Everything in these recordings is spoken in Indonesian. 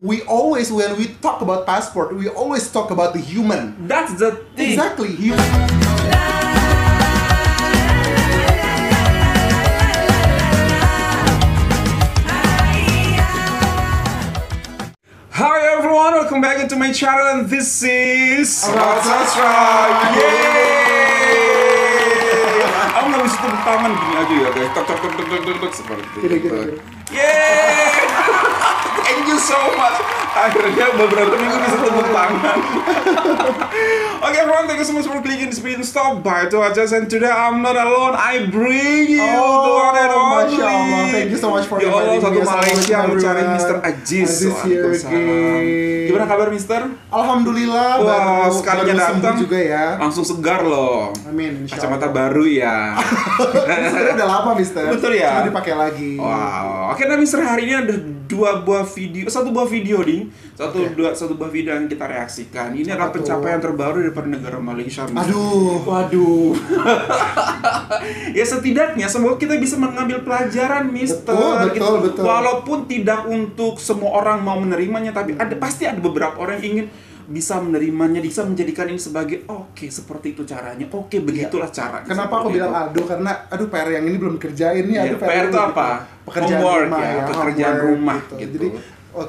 We always, when we talk about passport, we always talk about the human. That's the thing. Exactly, human. Hi everyone, welcome back into my channel and this is About Sastra. Yeay! Aku nggak bisa tepuk tangan gini aja ya guys. Tok tok tok tok tok tok seperti itu. Yeay! Thank you so much. Akhirnya beberapa minggu bisa tepuk tangan. Okay everyone, thank you so much for clicking this video. Stop by to watch us, and today I'm not alone. I bring you the one and only. Masya Allah, thank you so much for ya Allah, inviting satu me. Malaysia mencari Mr. Aziz. Aziz here Waalaikumsalam. again. Gimana kabar Mister? Alhamdulillah, Wah, baru sekalinya sembuh datang juga ya. langsung segar loh. Amin, insya Kacamata Allah. baru ya. Sebenarnya udah lama, Mister. Betul ya? Cuma dipakai lagi. Wow. Oke, nah Mister, hari ini ada satu buah video nih. Satu buah video yang kita reaksikan. Ini adalah Apa tuh? pencapaian terbaru daripada negara Malaysia. Mister. Waduh. Ya setidaknya semoga kita bisa mengambil pelajaran, Mister. Betul. Walaupun tidak untuk semua orang mau menerimanya, tapi pasti ada beberapa orang yang ingin bisa menerimanya, bisa menjadikan ini sebagai oke, seperti itu caranya, oke, begitulah caranya. Kenapa aku Seperti bilang itu. aduh, karena PR yang ini belum kerjain nih. Iya, Aduh, PR itu ini apa? Pekerjaan Homework rumah ya, pekerjaan homework, rumah gitu. Jadi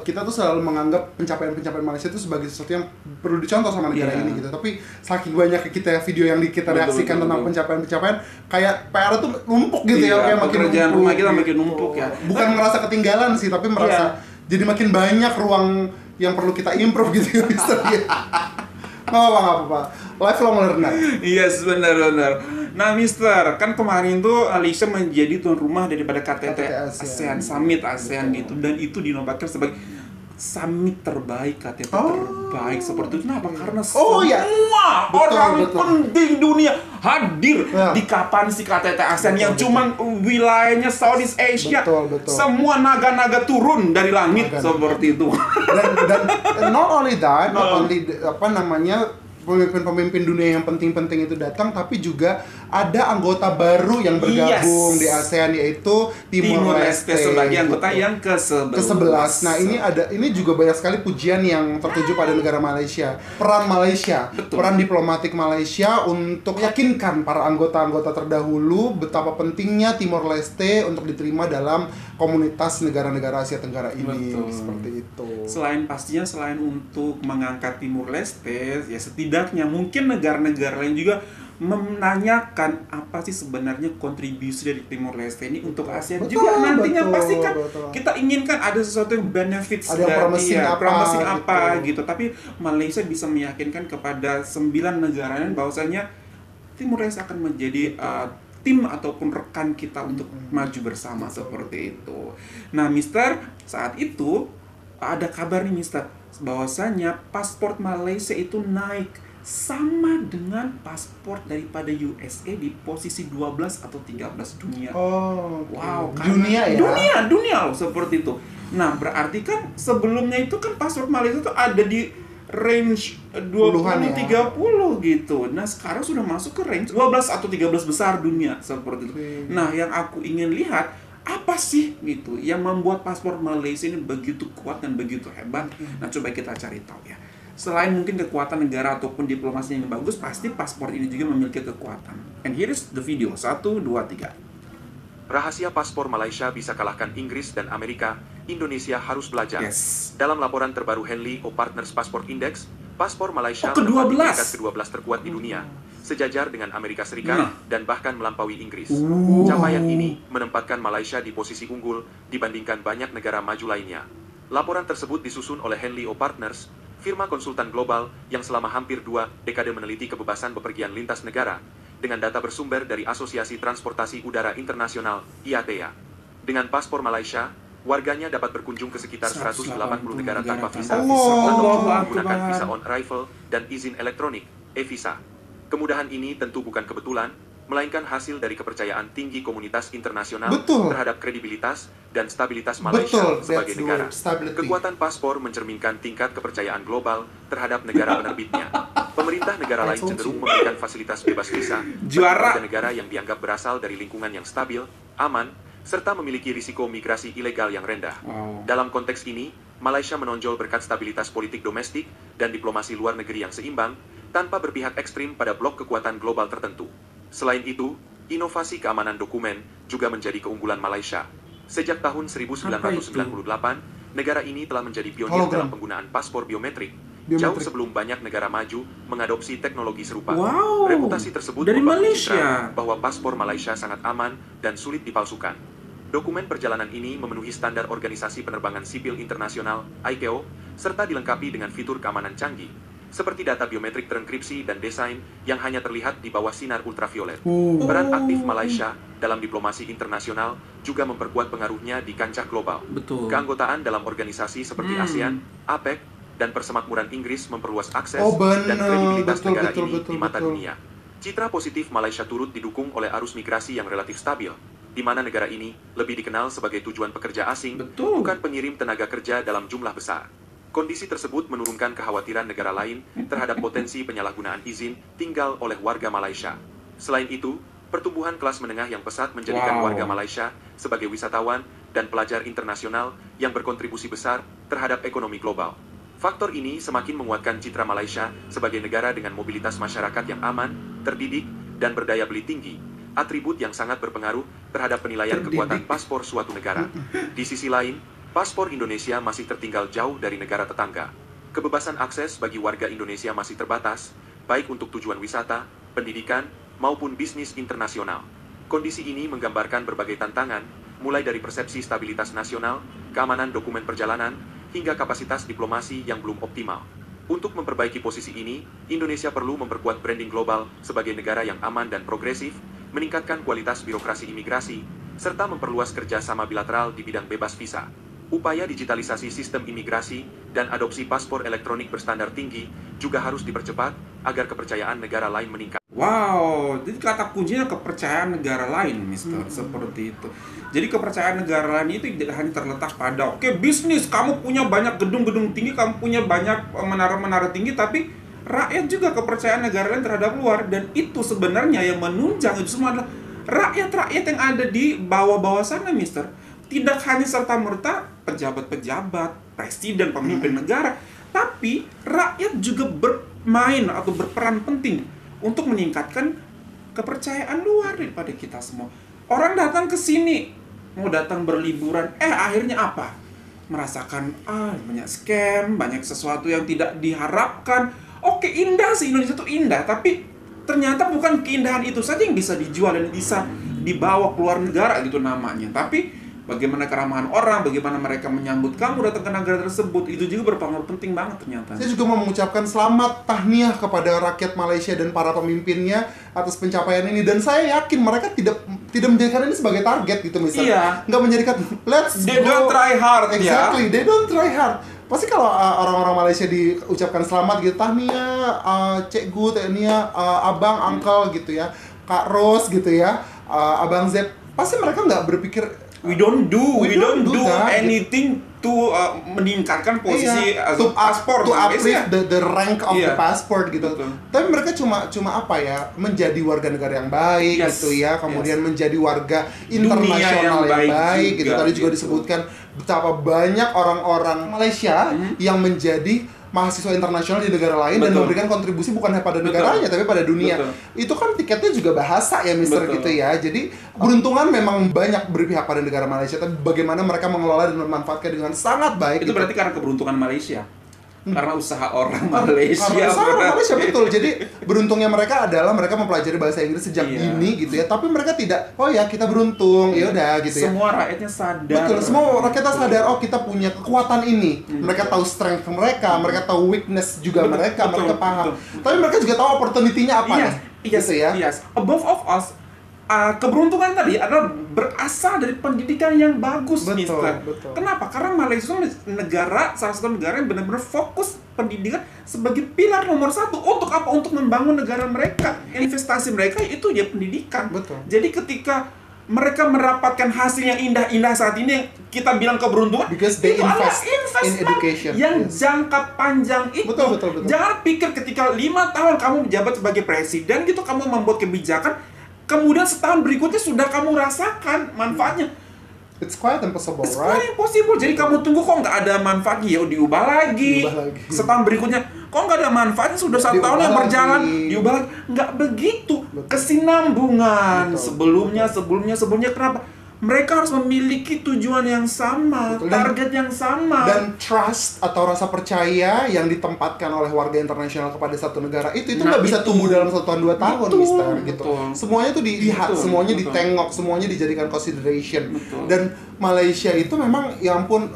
kita tuh selalu menganggap pencapaian Malaysia itu sebagai sesuatu yang perlu dicontoh sama negara Iya. ini gitu. Tapi saking banyak kita video yang kita Betul, reaksikan tentang betul. pencapaian kayak PR tuh numpuk gitu Iya, ya, kayak makin pekerjaan numpuk rumah kita gitu. makin numpuk ya. Bukan merasa ketinggalan sih, tapi merasa jadi makin banyak ruang yang perlu kita improve gitu ya, Mister. Nggak apa-apa. Lifelong learner. Yes, benar. Nah, Mister, kan kemarin tuh Malaysia menjadi tuan rumah daripada KTT ASEAN Summit ASEAN gitu, dan itu dinobatkan sebagai summit terbaik, KTT terbaik seperti itu. Kenapa? Karena semua orang betul. penting dunia hadir Ya. di kapan si KTT ASEAN yang cuman wilayahnya Southeast Asia. Betul. Semua naga-naga turun dari langit seperti itu. dan not only that, pemimpin dunia yang penting-penting itu datang, tapi juga ada anggota baru yang bergabung di ASEAN, yaitu Timor Leste sebagai anggota yang ke-11. Nah, ini juga banyak sekali pujian yang tertuju pada negara Malaysia. Peran Malaysia, peran diplomatik Malaysia untuk meyakinkan para anggota-anggota terdahulu betapa pentingnya Timor Leste untuk diterima dalam komunitas negara-negara Asia Tenggara ini. Betul. Seperti itu. Selain untuk mengangkat Timur Leste, ya setidaknya mungkin negara-negara lain juga menanyakan apa sih sebenarnya kontribusi dari Timor Leste ini untuk ASEAN juga nantinya. Pasti kan kita inginkan ada sesuatu yang benefits ada yang promising apa gitu. Tapi Malaysia bisa meyakinkan kepada 9 negara lain bahwasanya Timor Leste akan menjadi tim ataupun rekan kita untuk maju bersama seperti itu. Nah, Mister, saat itu ada kabar nih, Mister, bahwasanya paspor Malaysia itu naik sama dengan paspor daripada USA di posisi 12 atau 13 dunia. Wow, dunia ya? Dunia loh, seperti itu. Nah, berarti kan sebelumnya itu kan paspor Malaysia itu ada di range 20-30 gitu. Nah, sekarang sudah masuk ke range 12 atau 13 besar dunia seperti itu. Nah, yang aku ingin lihat apa sih gitu yang membuat paspor Malaysia ini begitu kuat dan begitu hebat. Nah, coba kita cari tahu ya. Selain mungkin kekuatan negara ataupun diplomasi yang bagus, pasti paspor ini juga memiliki kekuatan. And here is the video. 1, 2, 3. Rahasia paspor Malaysia bisa kalahkan Inggris dan Amerika, Indonesia harus belajar. Yes. Dalam laporan terbaru Henley Partners Passport Index, paspor Malaysia ke-12. menempati peringkat ke-12 terkuat di dunia, sejajar dengan Amerika Serikat dan bahkan melampaui Inggris. Capaian ini menempatkan Malaysia di posisi unggul dibandingkan banyak negara maju lainnya. Laporan tersebut disusun oleh Henley Partners, firma konsultan global yang selama hampir 2 dekade meneliti kebebasan bepergian lintas negara, dengan data bersumber dari Asosiasi Transportasi Udara Internasional, IATA. Dengan paspor Malaysia, warganya dapat berkunjung ke sekitar 180 negara tanpa visa, atau menggunakan visa on arrival dan izin elektronik, e-visa. Kemudahan ini tentu bukan kebetulan, melainkan hasil dari kepercayaan tinggi komunitas internasional terhadap kredibilitas dan stabilitas Malaysia sebagai negara. Kekuatan paspor mencerminkan tingkat kepercayaan global terhadap negara penerbitnya. Pemerintah negara lain cenderung memberikan fasilitas bebas visa bagi warga negara yang dianggap berasal dari lingkungan yang stabil, aman, serta memiliki risiko migrasi ilegal yang rendah. Dalam konteks ini, Malaysia menonjol berkat stabilitas politik domestik dan diplomasi luar negeri yang seimbang, tanpa berpihak ekstrim pada blok kekuatan global tertentu. Selain itu, inovasi keamanan dokumen juga menjadi keunggulan Malaysia. Sejak tahun 1998, negara ini telah menjadi pionir dalam penggunaan paspor biometrik, jauh sebelum banyak negara maju mengadopsi teknologi serupa. Reputasi tersebut membangun citra bahwa paspor Malaysia sangat aman dan sulit dipalsukan. Dokumen perjalanan ini memenuhi standar Organisasi Penerbangan Sipil Internasional (ICAO) serta dilengkapi dengan fitur keamanan canggih, seperti data biometrik terenkripsi dan desain yang hanya terlihat di bawah sinar ultraviolet. Peran aktif Malaysia dalam diplomasi internasional juga memperkuat pengaruhnya di kancah global. Keanggotaan dalam organisasi seperti ASEAN, APEC, dan Persemakmuran Inggris memperluas akses dan kredibilitas negara ini di mata dunia. Citra positif Malaysia turut didukung oleh arus migrasi yang relatif stabil, di mana negara ini lebih dikenal sebagai tujuan pekerja asing, bukan pengirim tenaga kerja dalam jumlah besar. Kondisi tersebut menurunkan kekhawatiran negara lain terhadap potensi penyalahgunaan izin tinggal oleh warga Malaysia. Selain itu, pertumbuhan kelas menengah yang pesat menjadikan warga Malaysia sebagai wisatawan dan pelajar internasional yang berkontribusi besar terhadap ekonomi global. Faktor ini semakin menguatkan citra Malaysia sebagai negara dengan mobilitas masyarakat yang aman, terdidik, dan berdaya beli tinggi, atribut yang sangat berpengaruh terhadap penilaian kekuatan paspor suatu negara. Di sisi lain, paspor Indonesia masih tertinggal jauh dari negara tetangga. Kebebasan akses bagi warga Indonesia masih terbatas, baik untuk tujuan wisata, pendidikan, maupun bisnis internasional. Kondisi ini menggambarkan berbagai tantangan, mulai dari persepsi stabilitas nasional, keamanan dokumen perjalanan, hingga kapasitas diplomasi yang belum optimal. Untuk memperbaiki posisi ini, Indonesia perlu memperkuat branding global sebagai negara yang aman dan progresif, meningkatkan kualitas birokrasi imigrasi, serta memperluas kerjasama bilateral di bidang bebas visa. Upaya digitalisasi sistem imigrasi dan adopsi paspor elektronik berstandar tinggi juga harus dipercepat agar kepercayaan negara lain meningkat. Jadi kata kuncinya kepercayaan negara lain, Mister, seperti itu. Jadi kepercayaan negara lain itu tidak hanya terletak pada bisnis, kamu punya banyak gedung-gedung tinggi, kamu punya banyak menara-menara tinggi, tapi rakyat juga kepercayaan negara lain terhadap luar, dan itu sebenarnya yang menunjang itu semua adalah rakyat-rakyat yang ada di bawah-bawah sana, Mister. Tidak hanya serta-merta pejabat-pejabat, presiden, pemimpin negara, tapi rakyat juga bermain atau berperan penting untuk meningkatkan kepercayaan luar daripada kita semua. Orang datang ke sini mau datang berliburan, akhirnya apa? Merasakan banyak scam, banyak sesuatu yang tidak diharapkan. Indah sih, Indonesia itu indah, tapi ternyata bukan keindahan itu saja yang bisa dijual dan bisa dibawa keluar negara gitu namanya. Tapi bagaimana keramahan orang, bagaimana mereka menyambut kamu datang ke negara tersebut, itu juga berpengaruh penting banget ternyata. Saya juga mau mengucapkan selamat tahniah kepada rakyat Malaysia dan para pemimpinnya atas pencapaian ini, dan saya yakin mereka tidak menjadikan ini sebagai target gitu misalnya. Nggak menjadikan they don't try hard. Exactly, they don't try hard. Pasti kalau orang-orang Malaysia diucapkan selamat gitu, tahniah, cikgu, tahniah, abang, uncle gitu ya, Kak Ros gitu ya, abang Zep, pasti mereka nggak berpikir we don't do anything to meningkatkan posisi paspor, to uplift the rank of the passport gitu. Tapi mereka cuma apa ya, menjadi warga negara yang baik gitu ya, kemudian menjadi warga internasional yang baik gitu. Tadi juga disebutkan betapa banyak orang-orang Malaysia yang menjadi mahasiswa internasional di negara lain dan memberikan kontribusi bukan hanya pada negaranya tapi pada dunia. Itu kan tiketnya juga bahasa ya Mister gitu ya. Jadi beruntungan memang banyak berpihak pada negara Malaysia, tapi bagaimana mereka mengelola dan memanfaatkan dengan sangat baik. Itu berarti karena keberuntungan Malaysia. Karena usaha orang Malaysia. Karena usaha orang Malaysia, betul. Jadi beruntungnya mereka adalah mereka mempelajari bahasa Inggris sejak dini gitu ya. Tapi mereka tidak, kita beruntung, ya udah gitu ya. Semua rakyatnya sadar. Betul, semua rakyatnya sadar, kita punya kekuatan ini. Mereka tahu strength mereka tahu weakness juga mereka paham. Tapi mereka juga tahu opportunity-nya apa gitu ya. Above of us, keberuntungan tadi adalah berasal dari pendidikan yang bagus, Mister. Kenapa? Karena Malaysia itu salah satu negara yang benar-benar fokus pendidikan sebagai pilar nomor 1. Untuk apa? Untuk membangun negara mereka. Investasi mereka itu ya pendidikan. Jadi ketika mereka mendapatkan hasil yang indah-indah saat ini, yang kita bilang keberuntungan, because they invest in education yang jangka panjang itu. Betul. Jangan pikir ketika 5 tahun kamu menjabat sebagai presiden gitu, kamu membuat kebijakan, kemudian setahun berikutnya sudah kamu rasakan manfaatnya. It's quite impossible, It's right? quite impossible. Jadi kamu tunggu kok nggak ada manfaatnya, ya diubah lagi. Setahun berikutnya, kok nggak ada manfaatnya, sudah 1 tahun yang berjalan, diubah lagi. Nggak begitu. Kesinambungan. Sebelumnya, kenapa? Mereka harus memiliki tujuan yang sama, target yang sama. Dan trust atau rasa percaya yang ditempatkan oleh warga internasional kepada satu negara itu nggak bisa tumbuh dalam 1 tahun 2 tahun, Mister. Gitu. Semuanya tuh dilihat, semuanya ditengok, semuanya dijadikan consideration. Dan Malaysia itu memang, ya ampun,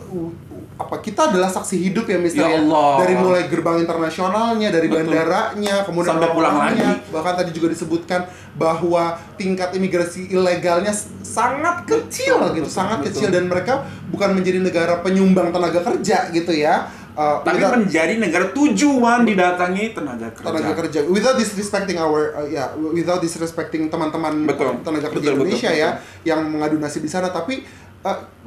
kita adalah saksi hidup ya, Mister, ya. Dari mulai gerbang internasionalnya, dari bandaranya, kemudian sampai pulang lagi. Bahkan tadi juga disebutkan bahwa tingkat imigrasi ilegalnya sangat kecil sangat kecil, dan mereka bukan menjadi negara penyumbang tenaga kerja gitu ya. Tapi menjadi negara tujuan didatangi tenaga kerja. Without disrespecting without disrespecting teman-teman tenaga kerja Indonesia ya, yang mengadu nasib di sana, tapi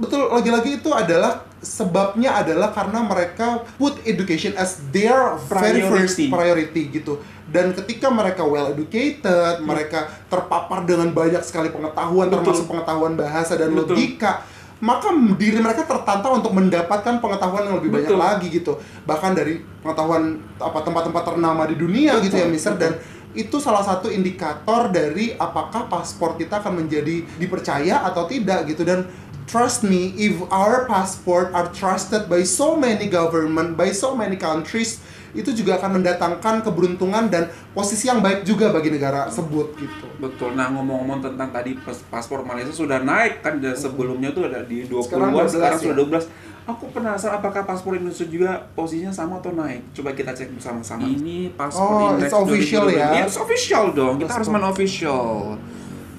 betul, lagi-lagi itu adalah sebabnya adalah karena mereka put education as their very first priority gitu. Dan ketika mereka well educated, mereka terpapar dengan banyak sekali pengetahuan, termasuk pengetahuan bahasa dan logika, maka diri mereka tertantang untuk mendapatkan pengetahuan yang lebih banyak lagi gitu. Bahkan dari pengetahuan tempat-tempat ternama di dunia gitu ya, Mister. Dan itu salah satu indikator dari apakah paspor kita akan menjadi dipercaya atau tidak gitu. Dan trust me, if our passport are trusted by so many government, by so many countries, itu juga akan mendatangkan keberuntungan dan posisi yang baik juga bagi negara tersebut gitu. Betul. Nah, ngomong-ngomong tentang tadi paspor Malaysia sudah naik kan, sebelumnya tuh ada di 20-an, sekarang sudah 12. Aku penasaran apakah paspor Indonesia juga posisinya sama atau naik. Coba kita cek bersama-sama. Ini paspor Index. It's official ya. It's official dong. Kita harus official.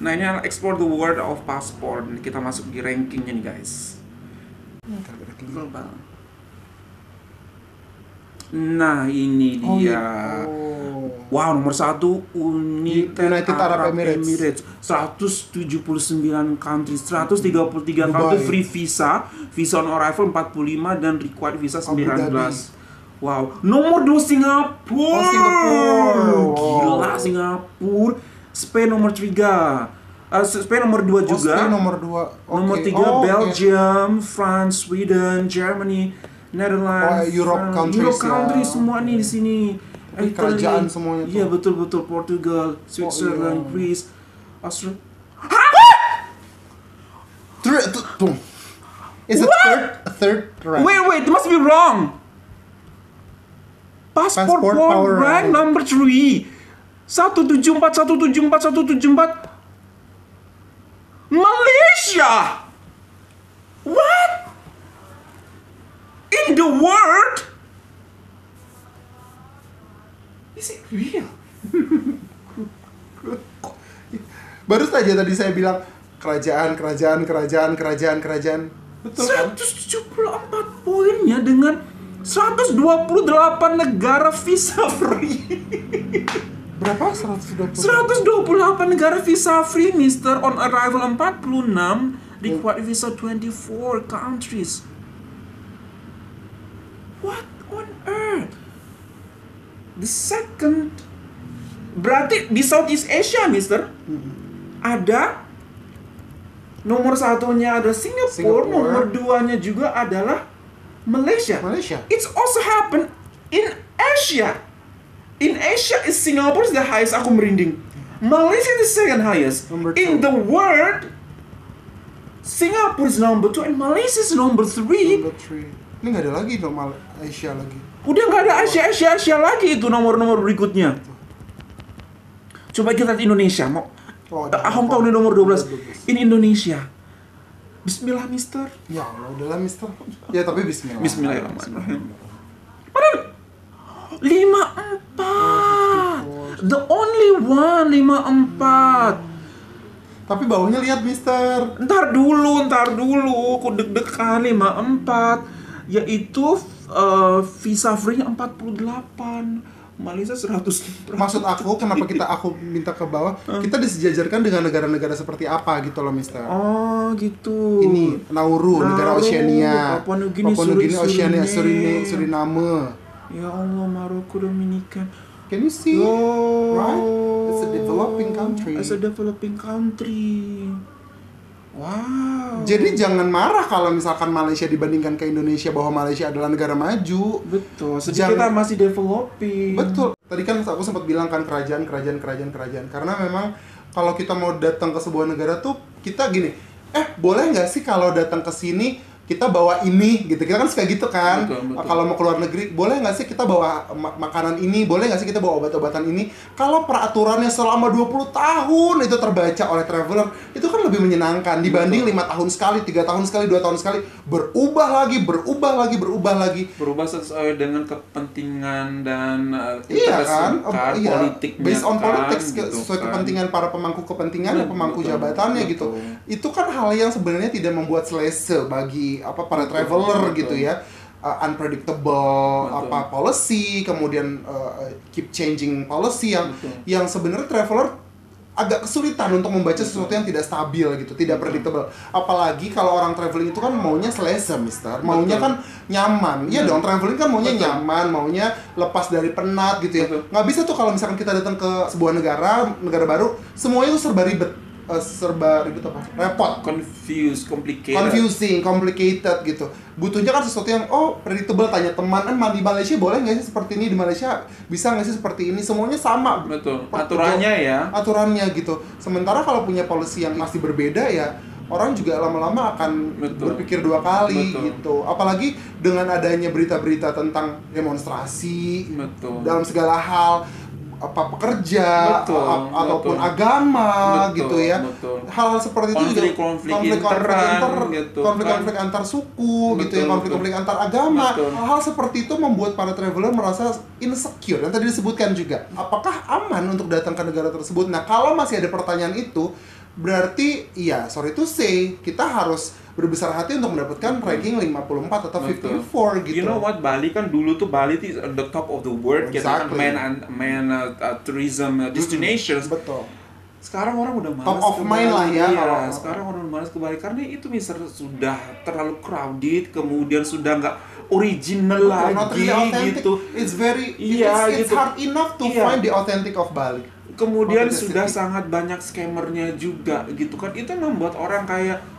Nah, ini adalah Explore the World of Passport. Kita masuk di rankingnya nih, guys. Global. Nah, ini dia. Wow, nomor 1 United Arab Emirates. 179 country, 133 country free visa, visa on arrival 45 dan required visa 19. Wow, nomor 2 Singapura. Gila, Singapura. Spain nomor 3. Spain nomor 2 juga. Spain nomor 2. Nomor 3 Belgium, France, Sweden, Germany, Netherlands, Europe countries semua nih di sini. Kerajaan semuanya tuh. Iya, betul. Portugal, Switzerland, Greece, Australia. Is it third rank? Wait, it must be wrong. Passport power rank number 3. 174. Malaysia. What? In the world? Is it real? Baru saja tadi saya bilang kerajaan. Betul kan? 174 poinnya dengan 128 negara visa free. Berapa? 128 negara visa free, Mister. On arrival 46, required visa 24 countries. What on earth? The second, berarti di Southeast Asia, Mister, ada nomor 1-nya ada Singapore, nomor 2-nya juga adalah Malaysia. It's also happened in Asia. In Asia, is Singapore is the highest. Aku merinding. Malaysia is the second highest. In the world, Singapore is number 2 and Malaysia is number 3. Ini nggak ada lagi dong Asia lagi. Udah nggak ada Asia lagi itu nomor-nomor berikutnya. Coba kita lihat Indonesia. Hong Kong ini nomor 12. Ini Indonesia. Bismillah, Mister. Ya Allah, udahlah, Mister. Ya tapi Bismillah. Bismillahirrahmanirrahim. 54. The only one 54. Tapi bawahnya lihat, Mister. Ntar dulu. Aku deg-degan 54. Yaitu visa free-nya 48. Malaysia 100. Maksud aku, kenapa aku minta ke bawah? Kita disejajarkan dengan negara-negara seperti apa gitu loh, Mister. Oh, gitu. Ini Nauru, negara Oceania. Papua Nugini, Oceania, Suriname. Ya Allah, Maroko, Dominikan. Can you see? Right? It's a developing country. Wow. Jadi jangan marah kalau misalkan Malaysia dibandingkan ke Indonesia bahwa Malaysia adalah negara maju. Betul. Kita masih developing. Betul. Tadi kan aku sempat bilang kan kerajaan. Karena memang kalau kita mau datang ke sebuah negara tuh kita gini, boleh nggak sih kalau datang ke sini kita bawa ini gitu, kita kan suka gitu kan. Betul. Kalau mau keluar negeri, boleh nggak sih kita bawa makanan ini, boleh nggak sih kita bawa obat-obatan ini. Kalau peraturannya selama 20 tahun itu terbaca oleh traveler, itu kan lebih menyenangkan dibanding 5 tahun sekali, 3 tahun sekali, 2 tahun sekali berubah lagi. Berubah sesuai dengan kepentingan dan politiknya. Based on kan, politics, gitu sesuai kan. kepentingan para pemangku kepentingan dan pemangku jabatannya gitu. Itu kan hal yang sebenarnya tidak membuat selesa bagi para traveler gitu ya. Unpredictable policy, kemudian keep changing policy yang sebenarnya traveler agak kesulitan untuk membaca sesuatu yang tidak stabil gitu, tidak predictable. Apalagi kalau orang traveling itu kan maunya selesa, Mister. Maunya kan nyaman. Iya dong, traveling kan maunya nyaman, maunya lepas dari penat gitu ya. Nggak bisa tuh kalau misalkan kita datang ke sebuah negara baru, semuanya tuh serba ribet repot, confusing, complicated gitu. Butuhnya kan sesuatu yang predictable. Tanya teman, di Malaysia boleh nggak sih seperti ini, di Malaysia bisa nggak sih seperti ini, semuanya sama. Betul. Aturannya gitu. Sementara kalau punya policy yang masih berbeda ya, orang juga lama-lama akan berpikir 2 kali gitu. Apalagi dengan adanya berita-berita tentang demonstrasi dalam segala hal, pekerja ataupun agama gitu ya. Hal-hal seperti itu juga konflik antar suku gitu ya, konflik antar agama. Hal seperti itu membuat para traveler merasa insecure. Yang tadi disebutkan juga, apakah aman untuk datang ke negara tersebut? Nah, kalau masih ada pertanyaan itu, berarti sorry to say, kita harus berbesar hati untuk mendapatkan ranking 54 atau 54 gitu. You know what, Bali kan dulu tuh Bali is on the top of the world, kita kan main tourism destinations. Betul. Sekarang orang udah malas top of mind lah ya. Sekarang orang malas ke Bali karena itu misalnya sudah terlalu crowded, kemudian sudah nggak original lagi gitu. It's very it's hard enough to find the authentic of Bali. Kemudian sudah sangat banyak scammernya juga gitu kan. Itu membuat orang kayak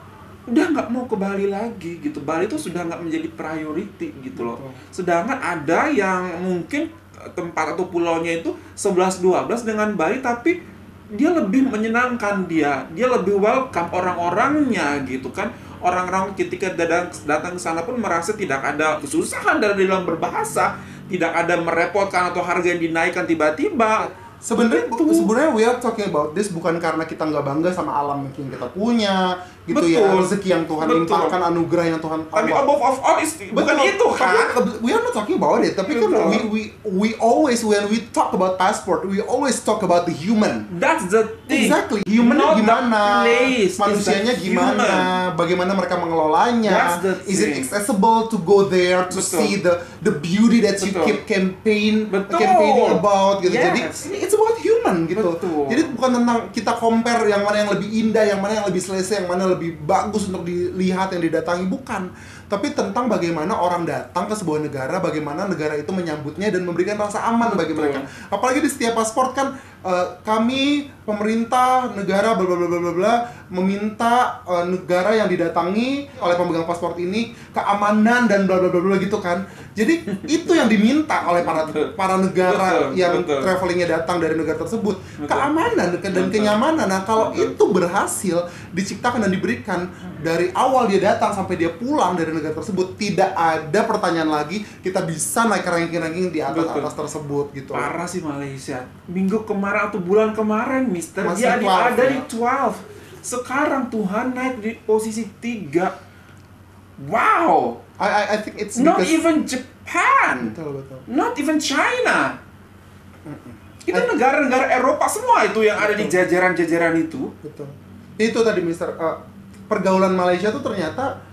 udah nggak mau ke Bali lagi gitu. Bali itu sudah nggak menjadi priority gitu loh. Sedangkan ada yang mungkin tempat atau pulaunya itu 11-12 dengan Bali, tapi dia lebih menyenangkan, dia lebih welcome orang-orangnya gitu kan. Orang-orang ketika datang ke sana pun merasa tidak ada kesusahan dari dalam berbahasa, tidak ada merepotkan atau harga yang dinaikkan tiba-tiba. Sebenarnya we are talking about this bukan karena kita nggak bangga sama alam yang kita punya gitu. Ya, rezeki yang Tuhan limpahkan, anugerah yang Tuhan. Tapi above of all bukan itu kan. We are not talking about it. Tapi kan we always, when we talk about passport, we always talk about the human. That's the thing. Exactly. Human-nya gimana? Manusianya gimana? Bagaimana mereka mengelolanya? Is it accessible to go there to see the beauty that you keep campaigning about gitu. Jadi it's about human gitu. Jadi bukan tentang kita compare yang mana yang lebih indah, yang mana yang lebih selesai, yang mana lebih bagus untuk dilihat, yang didatangi, bukan. Tapi tentang bagaimana orang datang ke sebuah negara, bagaimana negara itu menyambutnya dan memberikan rasa aman bagi mereka. Apalagi di setiap paspor kan kami pemerintah negara bla bla bla bla bla meminta negara yang didatangi oleh pemegang paspor ini keamanan dan bla bla bla bla gitu kan. Jadi itu yang diminta oleh para negara yang travelingnya datang dari negara tersebut, keamanan dan kenyamanan. Nah, kalau itu berhasil diciptakan dan diberikan dari awal dia datang sampai dia pulang dari negara tersebut, tidak ada pertanyaan lagi, kita bisa naik ranking-ranking di atas tersebut gitu. Parah sih Malaysia. Minggu kemarin atau bulan kemarin, Mister, masih dia 12, ada di 12. Sekarang Tuhan naik di posisi 3. Wow. I think it's not even Japan. Betul. Not even China. Itu negara-negara Eropa semua itu yang ada di jajaran-jajaran itu. Betul. Itu tadi Mister, pergaulan Malaysia tuh ternyata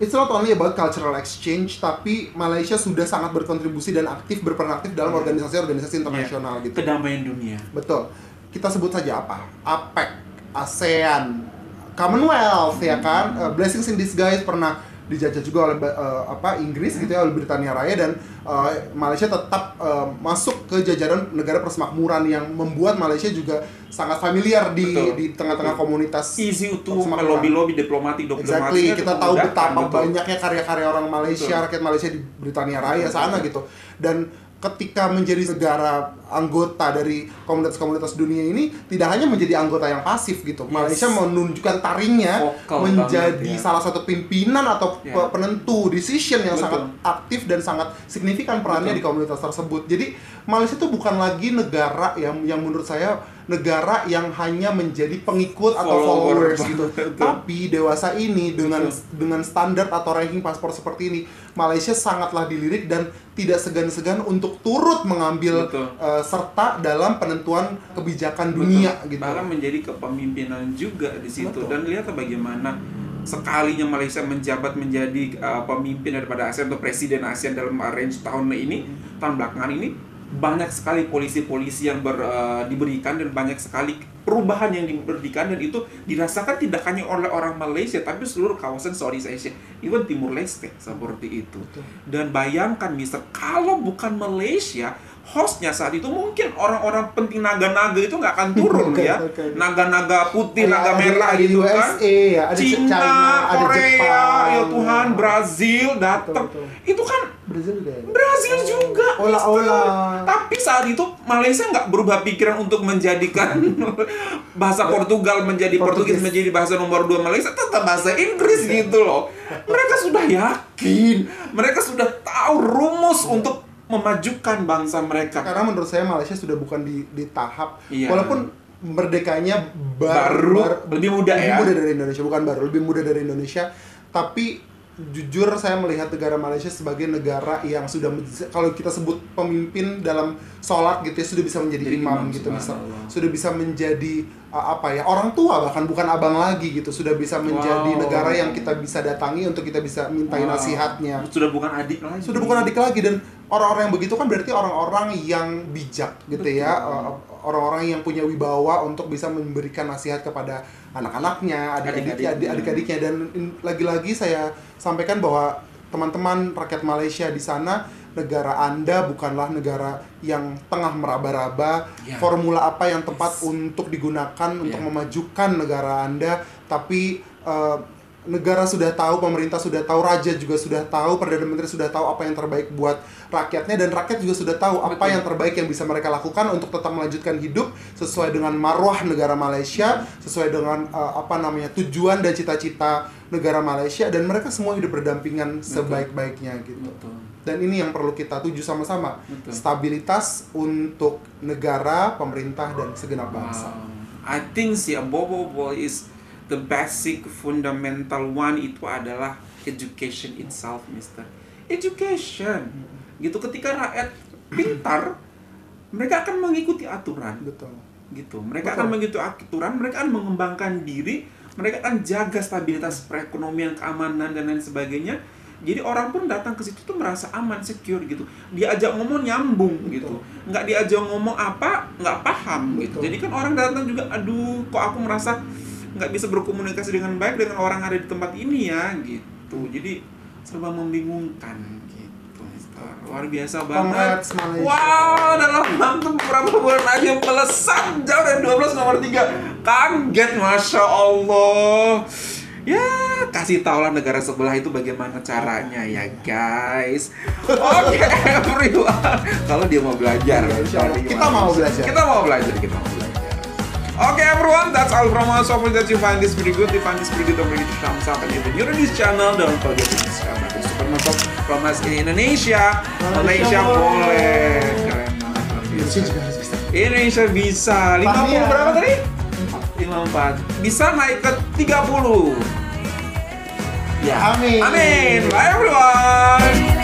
it's not only about cultural exchange, tapi Malaysia sudah sangat berkontribusi dan berperan aktif dalam organisasi-organisasi internasional gitu. Kedamaian dunia. Betul. Kita sebut saja apa? APEC, ASEAN, Commonwealth ya kan, Blessings in Disguise pernah dijajah juga oleh Inggris gitu ya, oleh Britania Raya, dan Malaysia tetap masuk ke jajaran negara persemakmuran yang membuat Malaysia juga sangat familiar di tengah-tengah komunitas. Easy untuk melobi-lobi diplomatik. Exactly, kita tahu betapa banyaknya karya-karya orang Malaysia, rakyat Malaysia di Britania Raya sana gitu. Dan ketika menjadi negara anggota dari komunitas-komunitas dunia ini, tidak hanya menjadi anggota yang pasif gitu. Malaysia menunjukkan taringnya menjadi salah satu pimpinan atau penentu decision yang sangat aktif dan sangat signifikan perannya di komunitas tersebut. Jadi Malaysia itu bukan lagi negara yang menurut saya negara yang hanya menjadi pengikut atau followers gitu. Tapi dewasa ini dengan standar atau ranking paspor seperti ini, Malaysia sangatlah dilirik dan tidak segan-segan untuk turut mengambil serta dalam penentuan kebijakan dunia gitu. Bahkan menjadi kepemimpinan juga di situ. Dan lihat bagaimana sekalinya Malaysia menjabat menjadi pemimpin daripada ASEAN atau presiden ASEAN dalam range tahun belakangan ini, banyak sekali polisi-polisi yang diberikan dan banyak sekali perubahan yang diberikan, dan itu dirasakan tidak hanya oleh orang Malaysia tapi seluruh kawasan Southeast Asia, even Timur Leste seperti itu. Dan bayangkan Mister, kalau bukan Malaysia hostnya saat itu, mungkin orang-orang penting naga-naga itu nggak akan turun ya. Naga-naga putih, naga merah gitu kan. USA, ada China, ada Korea, Jepang, ya Tuhan, Brazil datang. Itu kan Brazil juga. Olah. Tapi saat itu Malaysia nggak berubah pikiran untuk menjadikan bahasa Portugal menjadi Portugis menjadi bahasa nomor 2 Malaysia, tetap bahasa Inggris gitu loh. Mereka sudah yakin, mereka sudah tahu rumus untuk memajukan bangsa mereka. Karena menurut saya Malaysia sudah bukan di tahap, walaupun merdekanya baru lebih muda dari Indonesia, bukan baru, lebih muda dari Indonesia, tapi jujur saya melihat negara Malaysia sebagai negara yang sudah, kalau kita sebut pemimpin dalam sholat gitu ya, sudah bisa menjadi imam gitu, sudah bisa menjadi orang tua, bahkan bukan abang lagi gitu, sudah bisa menjadi negara yang kita bisa datangi untuk kita bisa mintai nasihatnya. Sudah bukan adik lagi, dan orang-orang yang begitu kan berarti orang-orang yang bijak gitu ya, orang-orang yang punya wibawa untuk bisa memberikan nasihat kepada anak-anaknya, adik-adiknya. Dan lagi-lagi saya sampaikan bahwa teman-teman rakyat Malaysia di sana, negara Anda bukanlah negara yang tengah meraba-raba formula apa yang tepat untuk digunakan untuk memajukan negara Anda, tapi negara sudah tahu, pemerintah sudah tahu, raja juga sudah tahu, Perdana Menteri sudah tahu apa yang terbaik buat rakyatnya, dan rakyat juga sudah tahu apa yang terbaik yang bisa mereka lakukan untuk tetap melanjutkan hidup sesuai dengan marwah negara Malaysia, sesuai dengan tujuan dan cita-cita negara Malaysia, dan mereka semua hidup berdampingan sebaik-baiknya gitu. Dan ini yang perlu kita tuju sama-sama, stabilitas untuk negara, pemerintah, dan segenap bangsa. I think above all is the basic fundamental one itu adalah education itself, Mister. Education. Gitu, ketika rakyat pintar, mereka akan mengikuti aturan. Betul. Gitu. Mereka akan mengikuti aturan, mereka akan mengembangkan diri, mereka akan jaga stabilitas perekonomian, keamanan, dan lain sebagainya. Jadi orang pun datang ke situ tuh merasa aman, secure gitu. Diajak ngomong nyambung gitu. Nggak diajak ngomong apa, nggak paham gitu. Jadi kan orang datang juga, aduh, kok aku merasa nggak bisa berkomunikasi dengan baik dengan orang ada di tempat ini ya gitu. Jadi serba membingungkan gitu, Mister. Luar biasa banget. Wow, dalam waktu beberapa bulan aja melesat jauh dari 12 nomor 3. Kaget, Masya Allah. Ya, kasih tahulah negara sebelah itu bagaimana caranya ya guys. Oke, everyone. Kalau dia mau belajar, kita mau belajar. Okay everyone, that's all from us. Hopefully that you find this pretty good. If you find this pretty good, don't forget to thumbs up. And if you're new to this channel, don't forget to subscribe. Itu super mantap from us in Indonesia. Malaysia boleh. Keren banget. Indonesia bisa. 50 berapa tadi? 54. Bisa naik ke 30. Ya. Amin. Bye everyone.